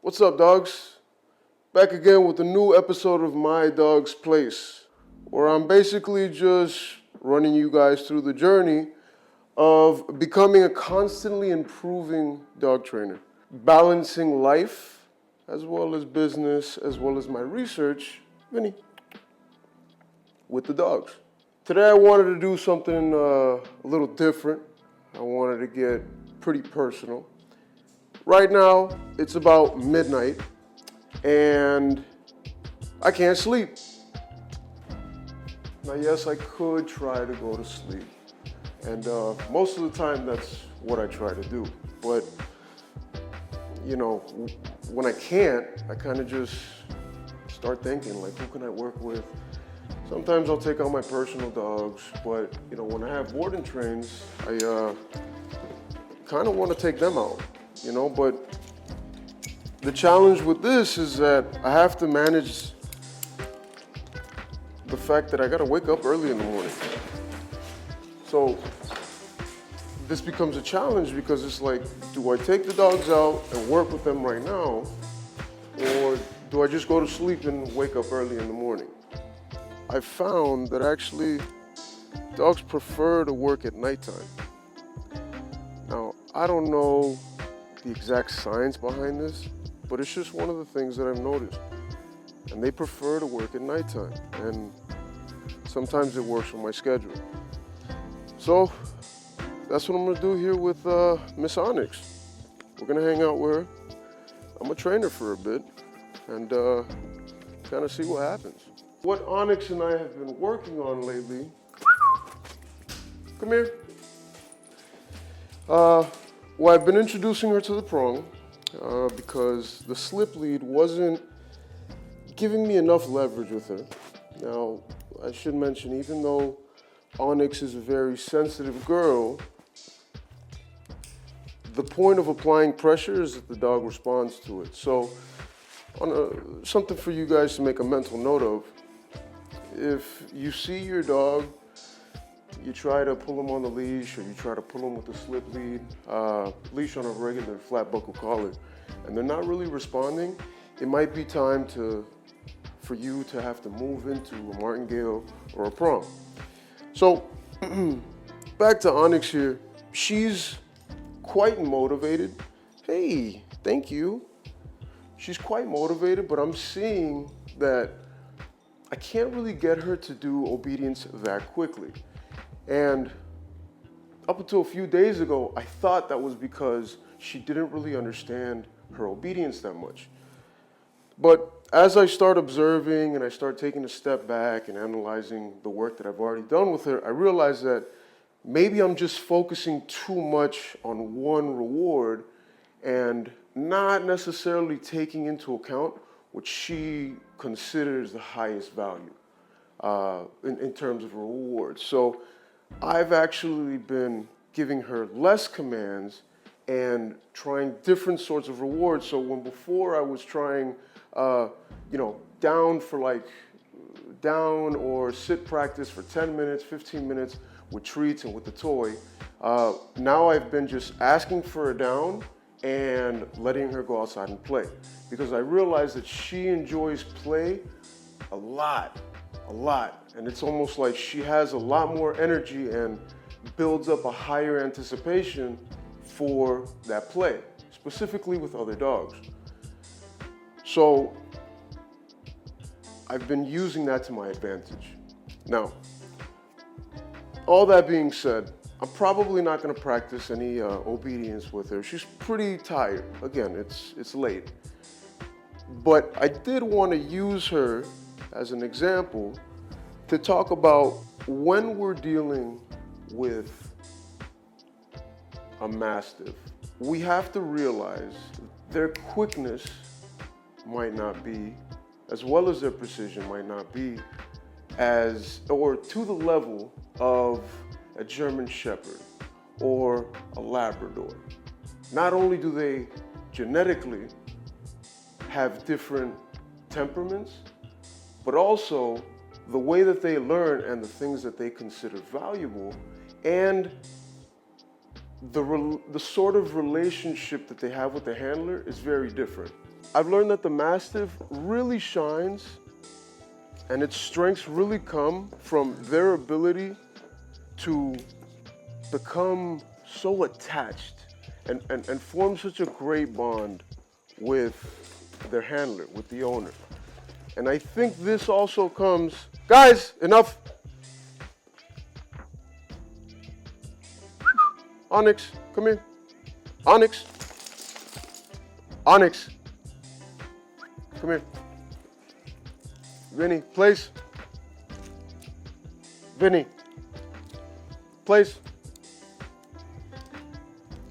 What's up, dogs? Back again with a new episode of Mydawgsplace, where I'm basically just running you guys through the journey of becoming a constantly improving dog trainer, balancing life as well as business, as well as my research, Vinny, with the dogs. Today I wanted to do something a little different. I wanted to get pretty personal. Right now, it's about midnight, and I can't sleep. Now, yes, I could try to go to sleep, and most of the time, that's what I try to do. But, you know, when I can't, I kind of just start thinking, like, who can I work with? Sometimes I'll take out my personal dogs, but, you know, when I have boarding trains, I kind of want to take them out. You know, but the challenge with this is that I have to manage the fact that I gotta wake up early in the morning. So this becomes a challenge because it's like, do I take the dogs out and work with them right now? Or do I just go to sleep and wake up early in the morning? I found that actually dogs prefer to work at nighttime. Now, I don't know the exact science behind this, but it's just one of the things that I've noticed. And they prefer to work at nighttime, and sometimes it works with my schedule. So that's what I'm gonna do here with Miss Onix. We're gonna hang out with her. I'm a trainer for a bit, and kind of see what happens. What Onix and I have been working on lately, come here. Well, I've been introducing her to the prong because the slip lead wasn't giving me enough leverage with her. Now, I should mention, even though Onix is a very sensitive girl, the point of applying pressure is that the dog responds to it. So, something for you guys to make a mental note of, if you see your dog, you try to pull them on the leash, or you try to pull them with the slip lead, leash on a regular flat buckle collar, and they're not really responding, it might be time for you to have to move into a martingale or a prong. So, back to Onix here. She's quite motivated. Hey, thank you. She's quite motivated, but I'm seeing that I can't really get her to do obedience that quickly. And up until a few days ago, I thought that was because she didn't really understand her obedience that much. But as I start observing and I start taking a step back and analyzing the work that I've already done with her, I realize that maybe I'm just focusing too much on one reward and not necessarily taking into account what she considers the highest value in terms of reward. So I've actually been giving her less commands and trying different sorts of rewards. So when before I was trying, down or sit practice for 10 minutes, 15 minutes with treats and with the toy, now I've been just asking for a down and letting her go outside and play. Because I realize that she enjoys play a lot. And it's almost like she has a lot more energy and builds up a higher anticipation for that play, specifically with other dogs. So I've been using that to my advantage. Now, all that being said, I'm probably not gonna practice any obedience with her. She's pretty tired. Again, it's late. But I did wanna use her as an example to talk about when we're dealing with a Mastiff. We have to realize their quickness might not be, as well as their precision might not be, or to the level of a German Shepherd or a Labrador. Not only do they genetically have different temperaments, but also the way that they learn and the things that they consider valuable and the sort of relationship that they have with the handler is very different. I've learned that the Mastiff really shines and its strengths really come from their ability to become so attached and form such a great bond with their handler, with the owner. And I think this also comes, guys, enough. Onix, come here. Onix. Onix. Come here. Vinny, place. Vinny, place.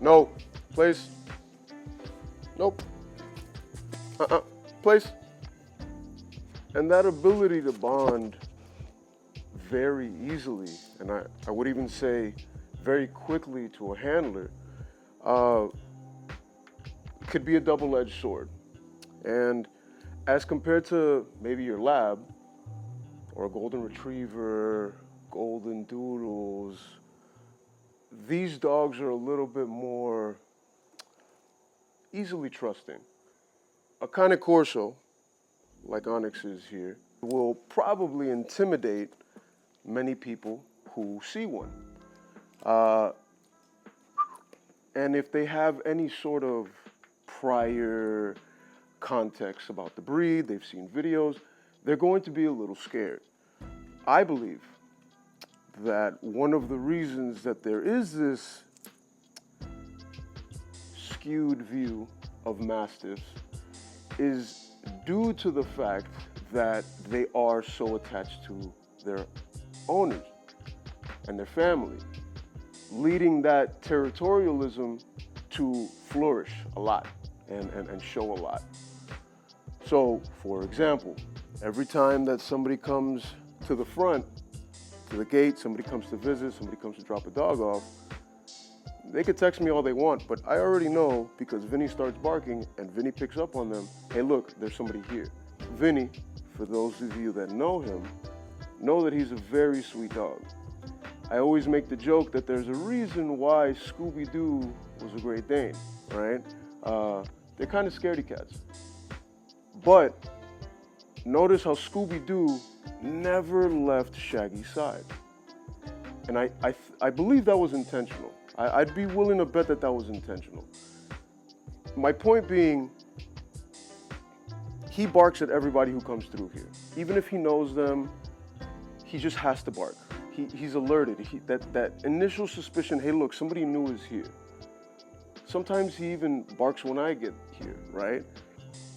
No, place. Nope. Place. And that ability to bond very easily, and I would even say very quickly to a handler, could be a double-edged sword. And as compared to maybe your lab, or a golden retriever, golden doodles, these dogs are a little bit more easily trusting. A kind of Corso, like Onix is here, will probably intimidate many people who see one. And if they have any sort of prior context about the breed, they've seen videos, they're going to be a little scared. I believe that one of the reasons that there is this skewed view of Mastiffs is due to the fact that they are so attached to their owners and their family, leading that territorialism to flourish a lot and show a lot. So, for example, every time that somebody comes to the front, to the gate, somebody comes to visit, somebody comes to drop a dog off, they could text me all they want, but I already know, because Vinny starts barking and Vinny picks up on them, hey look, there's somebody here. Vinny, for those of you that know him, know that he's a very sweet dog. I always make the joke that there's a reason why Scooby-Doo was a Great Dane, right? They're kind of scaredy cats. But notice how Scooby-Doo never left Shaggy's side. And I believe that was intentional. I'd be willing to bet that that was intentional. My point being, he barks at everybody who comes through here. Even if he knows them, he just has to bark. He's alerted. That initial suspicion, hey look, somebody new is here. Sometimes he even barks when I get here, right?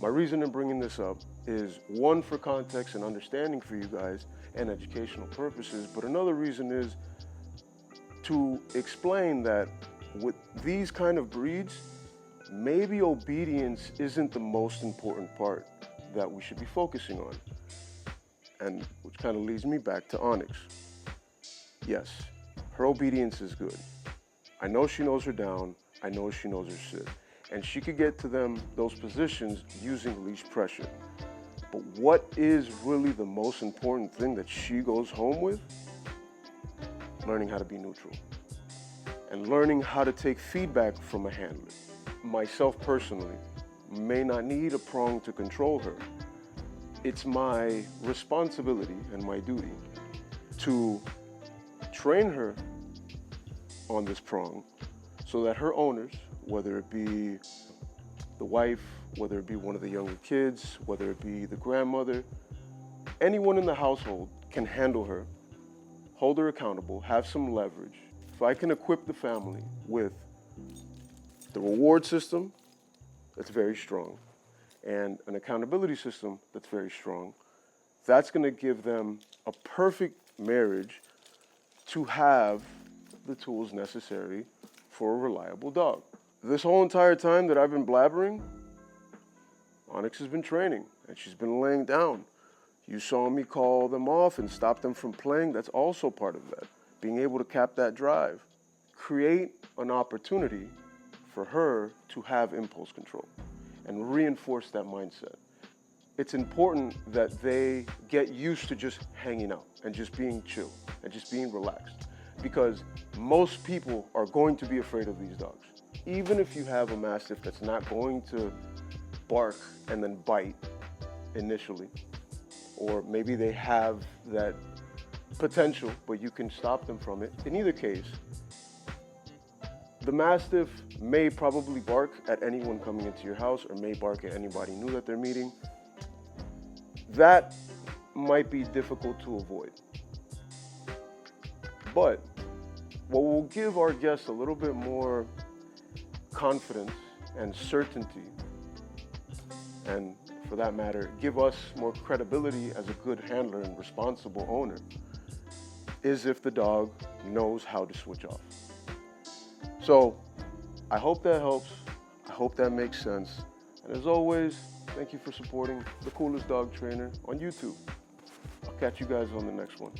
My reason in bringing this up is, one, for context and understanding for you guys and educational purposes, but another reason is to explain that with these kind of breeds, maybe obedience isn't the most important part that we should be focusing on. And which kind of leads me back to Onix. Yes, her obedience is good. I know she knows her down, I know she knows her sit. And she could get to those positions using leash pressure. But what is really the most important thing that she goes home with? Learning how to be neutral. And learning how to take feedback from a handler. Myself personally may not need a prong to control her. It's my responsibility and my duty to train her on this prong so that her owners, whether it be the wife, whether it be one of the younger kids, whether it be the grandmother, anyone in the household can handle her, hold her accountable, have some leverage. If I can equip the family with the reward system that's very strong and an accountability system that's very strong, that's going to give them a perfect marriage to have the tools necessary for a reliable dog. This whole entire time that I've been blabbering, Onix has been training and she's been laying down. You saw me call them off and stop them from playing. That's also part of that. Being able to cap that drive. Create an opportunity for her to have impulse control and reinforce that mindset. It's important that they get used to just hanging out and just being chill and just being relaxed. because most people are going to be afraid of these dogs. Even if you have a Mastiff that's not going to bark and then bite initially, or maybe they have that potential, but you can stop them from it. In either case, the Mastiff may probably bark at anyone coming into your house or may bark at anybody new that they're meeting. That might be difficult to avoid. But what will give our guests a little bit more confidence and certainty, and for that matter, give us more credibility as a good handler and responsible owner, is if the dog knows how to switch off. So I hope that helps. I hope that makes sense. And as always, thank you for supporting the coolest dog trainer on YouTube. I'll catch you guys on the next one.